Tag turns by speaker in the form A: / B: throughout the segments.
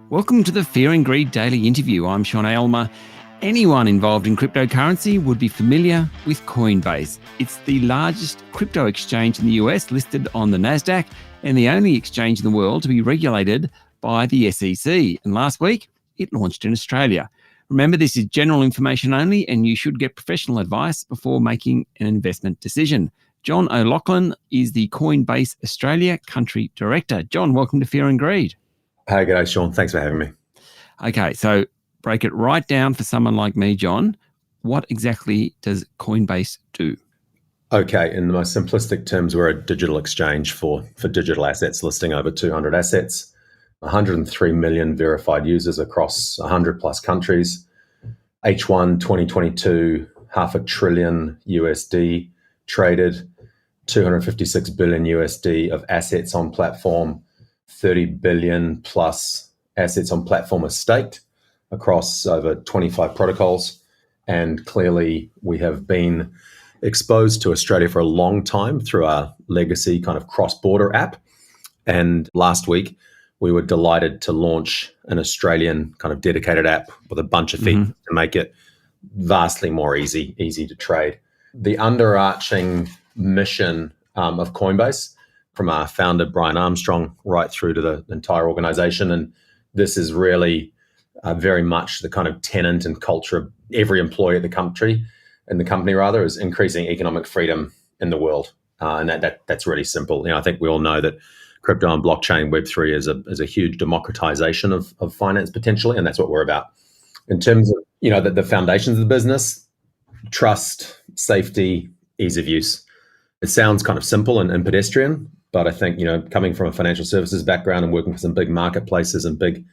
A: Welcome to the Fear and Greed Daily Interview. I'm Sean Aylmer. Anyone involved in cryptocurrency would be familiar with Coinbase. It's the largest crypto exchange in the US, listed on the NASDAQ, and the only exchange in the world to be regulated by the SEC. And last week, it launched in Australia. Remember, this is general information only, and you should get professional advice before making an investment decision. John O'Loughlin is the Coinbase Australia Country Director. John, welcome to Fear and Greed.
B: Hey, g'day, Sean. Thanks for having me.
A: Okay, so break it right down for someone like me, John. What exactly does Coinbase do?
B: Okay, in the most simplistic terms, we're a digital exchange for digital assets, listing over 200 assets, 103 million verified users across 100 plus countries. H1 2022, $500 billion USD traded, 256 billion USD of assets on platform, 30 billion plus assets on platform are staked across over 25 protocols. And clearly we have been exposed to Australia for a long time through our legacy kind of cross-border app. And last week we were delighted to launch an Australian kind of dedicated app with a bunch of features to make it vastly more easy to trade. The underarching mission of Coinbase, from our founder, Brian Armstrong, right through to the entire organization. And this is really very much the kind of tenet and culture of every employee at the company, is increasing economic freedom in the world. And that's really simple. I think we all know that crypto and blockchain Web3 is a huge democratization of finance potentially, and that's what we're about. In terms of, the foundations of the business, trust, safety, ease of use. It sounds kind of simple and pedestrian, but I think, coming from a financial services background and working for some big marketplaces and big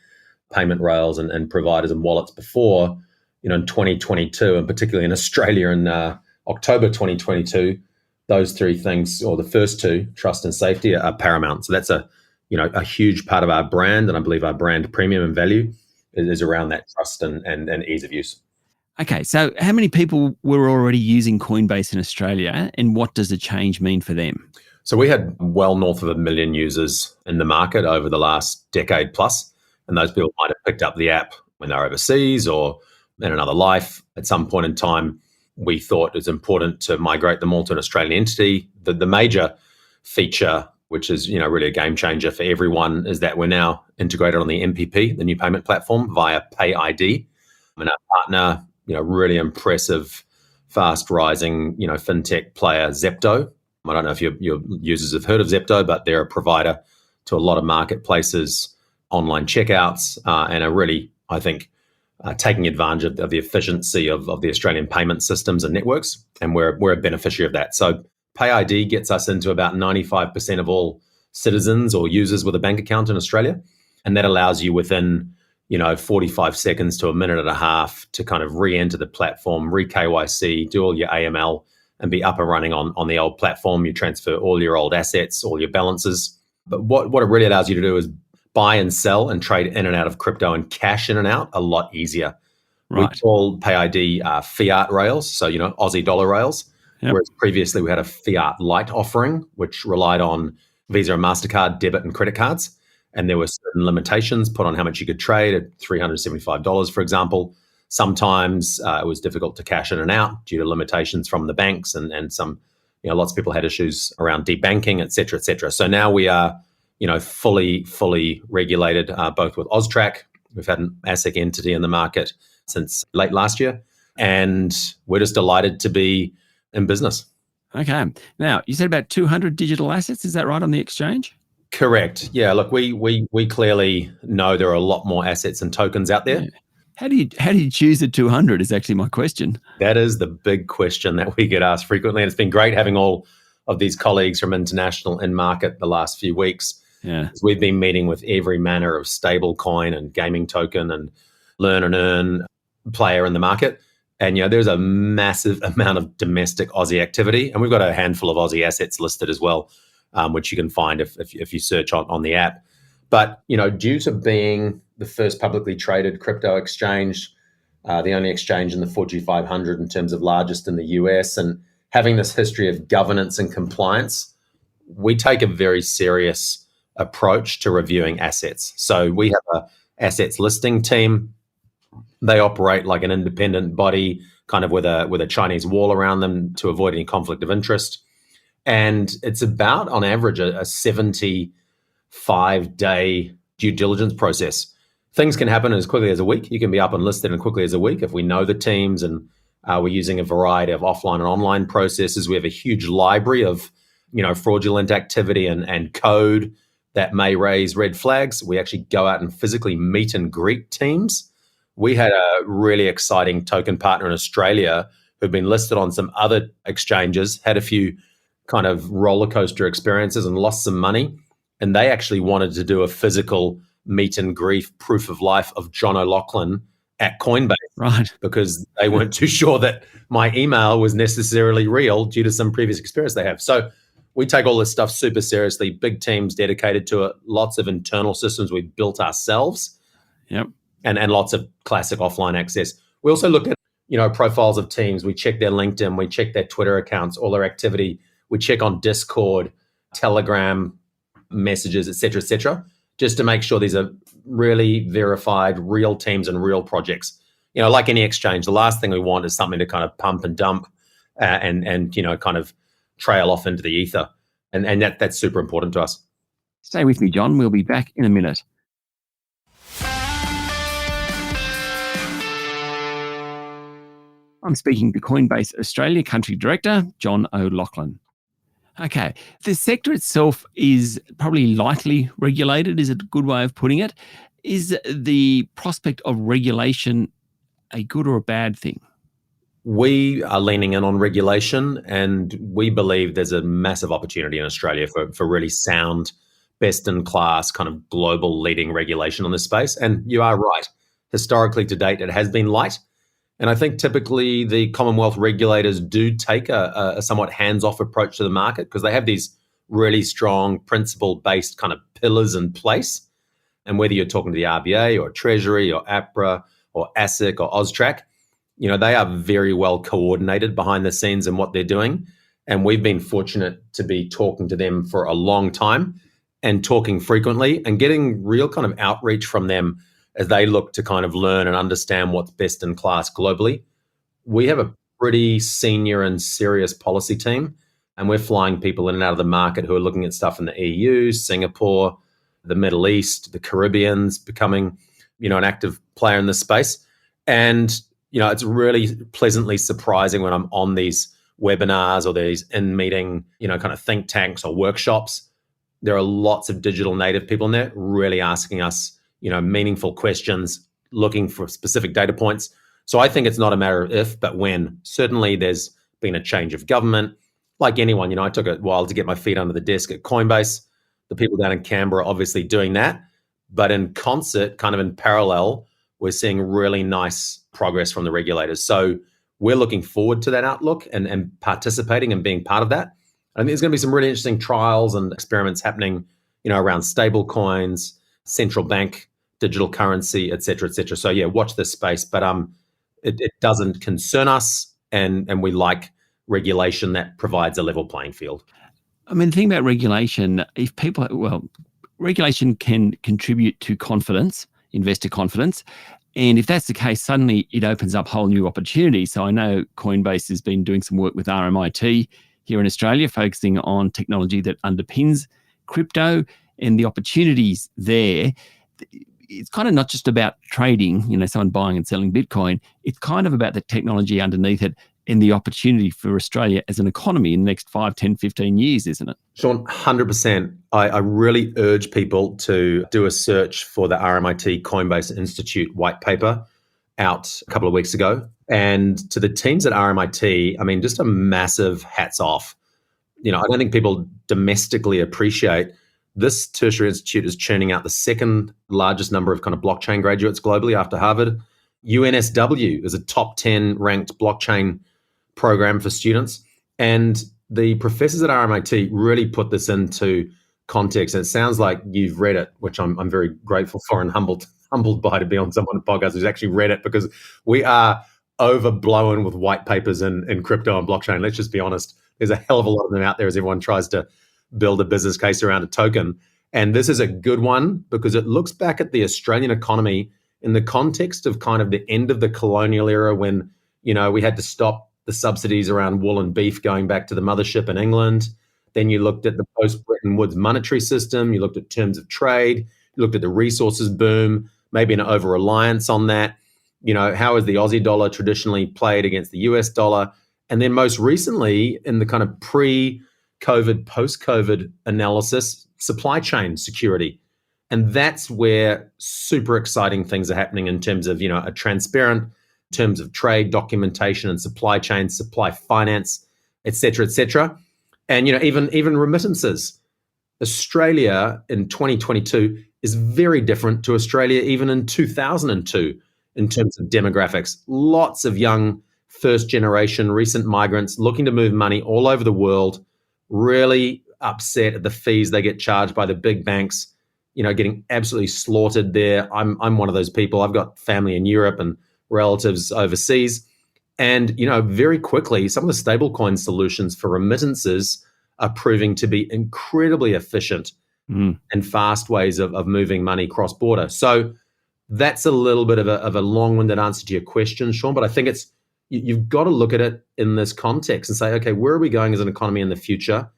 B: payment rails and providers and wallets before, in 2022, and particularly in Australia in October 2022, those three things, or the first two, trust and safety, are paramount. So that's a huge part of our brand, and I believe our brand premium and value is around that trust and ease of use.
A: Okay, so how many people were already using Coinbase in Australia, and what does the change mean for them?
B: So we had well north of 1 million users in the market over the last decade plus, and those people might have picked up the app when they're overseas or in another life. At some point in time, we thought it was important to migrate them all to an Australian entity. The major feature, which is really a game changer for everyone, is that we're now integrated on the MPP, the new payment platform, via PayID. And our partner, really impressive, fast rising, fintech player, Zepto. I don't know if your users have heard of Zepto, but they're a provider to a lot of marketplaces, online checkouts, and are really, I think, taking advantage of the efficiency of the Australian payment systems and networks, and we're a beneficiary of that. So PayID gets us into about 95% of all citizens or users with a bank account in Australia, and that allows you within 45 seconds to a minute and a half to kind of re-enter the platform, re-KYC, do all your AML, and be up and running on the old platform. You transfer all your old assets, all your balances. But what it really allows you to do is buy and sell and trade in and out of crypto and cash in and out a lot easier. Right. We call PayID fiat rails, so Aussie dollar rails. Yep. Whereas previously we had a fiat light offering, which relied on Visa and MasterCard debit and credit cards. And there were certain limitations put on how much you could trade at $375, for example. Sometimes it was difficult to cash in and out due to limitations from the banks, and some, lots of people had issues around debanking, et cetera, et cetera. So now we are, fully regulated, both with AUSTRAC. We've had an ASIC entity in the market since late last year, and we're just delighted to be in business.
A: Okay. Now, you said about 200 digital assets. Is that right, on the exchange?
B: Correct. Yeah. Look, we clearly know there are a lot more assets and tokens out there.
A: Yeah. How do you choose the 200 is actually my question.
B: That is the big question that we get asked frequently. And it's been great having all of these colleagues from international in market the last few weeks.
A: Yeah.
B: We've been meeting with every manner of stable coin and gaming token and learn and earn player in the market. And, there's a massive amount of domestic Aussie activity. And we've got a handful of Aussie assets listed as well, which you can find if you search on the app. But, due to being the first publicly traded crypto exchange, the only exchange in the FTSE 500 in terms of largest in the US, and having this history of governance and compliance, we take a very serious approach to reviewing assets. So we have assets listing team. They operate like an independent body, kind of with a Chinese wall around them to avoid any conflict of interest. And it's about, on average, a 75-day due diligence process. Things can happen as quickly as a week. You can be up and listed as quickly as a week if we know the teams, and we're using a variety of offline and online processes. We have a huge library of, fraudulent activity and code that may raise red flags. We actually go out and physically meet and greet teams. We had a really exciting token partner in Australia who'd been listed on some other exchanges, had a few kind of roller coaster experiences and lost some money. And they actually wanted to do a physical meet and greet proof of life of John O'Loughlin at Coinbase.
A: Right.
B: Because they weren't too sure that my email was necessarily real due to some previous experience they have. So we take all this stuff super seriously, big teams dedicated to it, lots of internal systems we've built ourselves.
A: Yep.
B: And lots of classic offline access. We also look at, profiles of teams. We check their LinkedIn, we check their Twitter accounts, all their activity. We check on Discord, Telegram, messages, et cetera, just to make sure these are really verified, real teams and real projects. Like any exchange, the last thing we want is something to kind of pump and dump and kind of trail off into the ether. And that's super important to us.
A: Stay with me, John. We'll be back in a minute. I'm speaking to Coinbase Australia Country Director, John O'Loughlin. Okay, the sector itself is probably lightly regulated, is a good way of putting it. Is the prospect of regulation a good or a bad thing?
B: We are leaning in on regulation, and we believe there's a massive opportunity in Australia for really sound, best-in-class, kind of global leading regulation on this space. And you are right. Historically, to date, it has been light. And I think typically the Commonwealth regulators do take a somewhat hands-off approach to the market because they have these really strong principle-based kind of pillars in place. And whether you're talking to the RBA or Treasury or APRA or ASIC or AUSTRAC, they are very well coordinated behind the scenes in what they're doing. And we've been fortunate to be talking to them for a long time and talking frequently and getting real kind of outreach from them as they look to kind of learn and understand what's best in class globally. We have a pretty senior and serious policy team, and we're flying people in and out of the market who are looking at stuff in the EU, Singapore, the Middle East, the Caribbean's becoming, an active player in this space. And, it's really pleasantly surprising when I'm on these webinars or these in-meeting, kind of think tanks or workshops. There are lots of digital native people in there really asking us meaningful questions, looking for specific data points. So I think it's not a matter of if, but when. Certainly there's been a change of government. Like anyone, I took a while to get my feet under the desk at Coinbase. The people down in Canberra are obviously doing that. But in concert, kind of in parallel, we're seeing really nice progress from the regulators. So we're looking forward to that outlook and participating and being part of that. I think there's going to be some really interesting trials and experiments happening, around stable coins, central bank, digital currency, et cetera, et cetera. So yeah, watch this space, but it doesn't concern us, and we like regulation that provides a level playing field.
A: I mean, the thing about regulation, regulation can contribute to confidence, investor confidence. And if that's the case, suddenly it opens up whole new opportunities. So I know Coinbase has been doing some work with RMIT here in Australia, focusing on technology that underpins crypto and the opportunities there. It's kind of not just about trading, someone buying and selling Bitcoin. It's kind of about the technology underneath it and the opportunity for Australia as an economy in the next 5, 10, 15 years, isn't it?
B: Sean, 100%. I really urge people to do a search for the RMIT Coinbase Institute white paper out a couple of weeks ago. And to the teams at RMIT, I mean, just a massive hats off. I don't think people domestically appreciate this tertiary institute is churning out the second largest number of kind of blockchain graduates globally after Harvard. UNSW is a top 10 ranked blockchain program for students. And the professors at RMIT really put this into context. And it sounds like you've read it, which I'm very grateful for and humbled by to be on someone's podcast who's actually read it, because we are overblown with white papers in crypto and blockchain. Let's just be honest. There's a hell of a lot of them out there as everyone tries to build a business case around a token. And this is a good one because it looks back at the Australian economy in the context of kind of the end of the colonial era when, we had to stop the subsidies around wool and beef going back to the mothership in England. Then you looked at the post-Bretton Woods monetary system. You looked at terms of trade. You looked at the resources boom, maybe an over-reliance on that. How has the Aussie dollar traditionally played against the US dollar? And then most recently, in the kind of pre-COVID, post-COVID analysis, supply chain security. And that's where super exciting things are happening in terms of, a transparent terms of trade documentation and supply chain, supply finance, et cetera, and even remittances. Australia in 2022 is very different to Australia even in 2002 in terms of demographics. Lots of young first generation recent migrants looking to move money all over the world, really upset at the fees they get charged by the big banks, getting absolutely slaughtered there. I'm one of those people. I've got family in Europe and relatives overseas. And, very quickly, some of the stablecoin solutions for remittances are proving to be incredibly efficient and fast ways of moving money cross-border. So that's a little bit of a long-winded answer to your question, Sean, but I think you've got to look at it in this context and say, okay, where are we going as an economy in the future?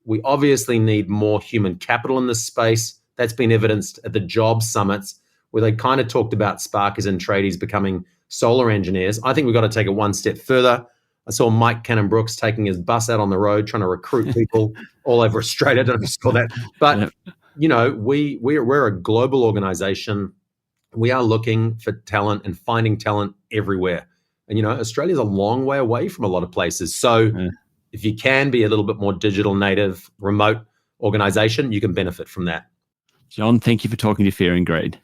B: We obviously need more human capital in this space. That's been evidenced at the job summits where they kind of talked about sparkers and tradies becoming solar engineers. I think we've got to take it one step further. I saw Mike Cannon-Brookes taking his bus out on the road trying to recruit people all over Australia. I don't know if you saw that. But, we're a global organization. We are looking for talent and finding talent everywhere. And, Australia's a long way away from a lot of places. So if you can be a little bit more digital native, remote organization, you can benefit from that.
A: John, thank you for talking to Fear and Greed.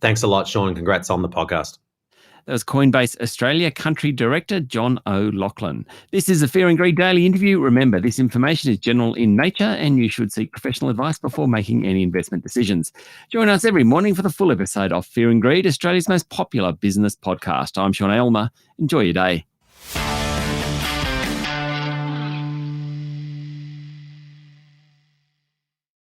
B: Thanks a lot, Sean. Congrats on the podcast.
A: That was Coinbase Australia Country Director, John O'Loughlin. This is a Fear and Greed Daily interview. Remember, this information is general in nature and you should seek professional advice before making any investment decisions. Join us every morning for the full episode of Fear and Greed, Australia's most popular business podcast. I'm Sean Aylmer. Enjoy your day.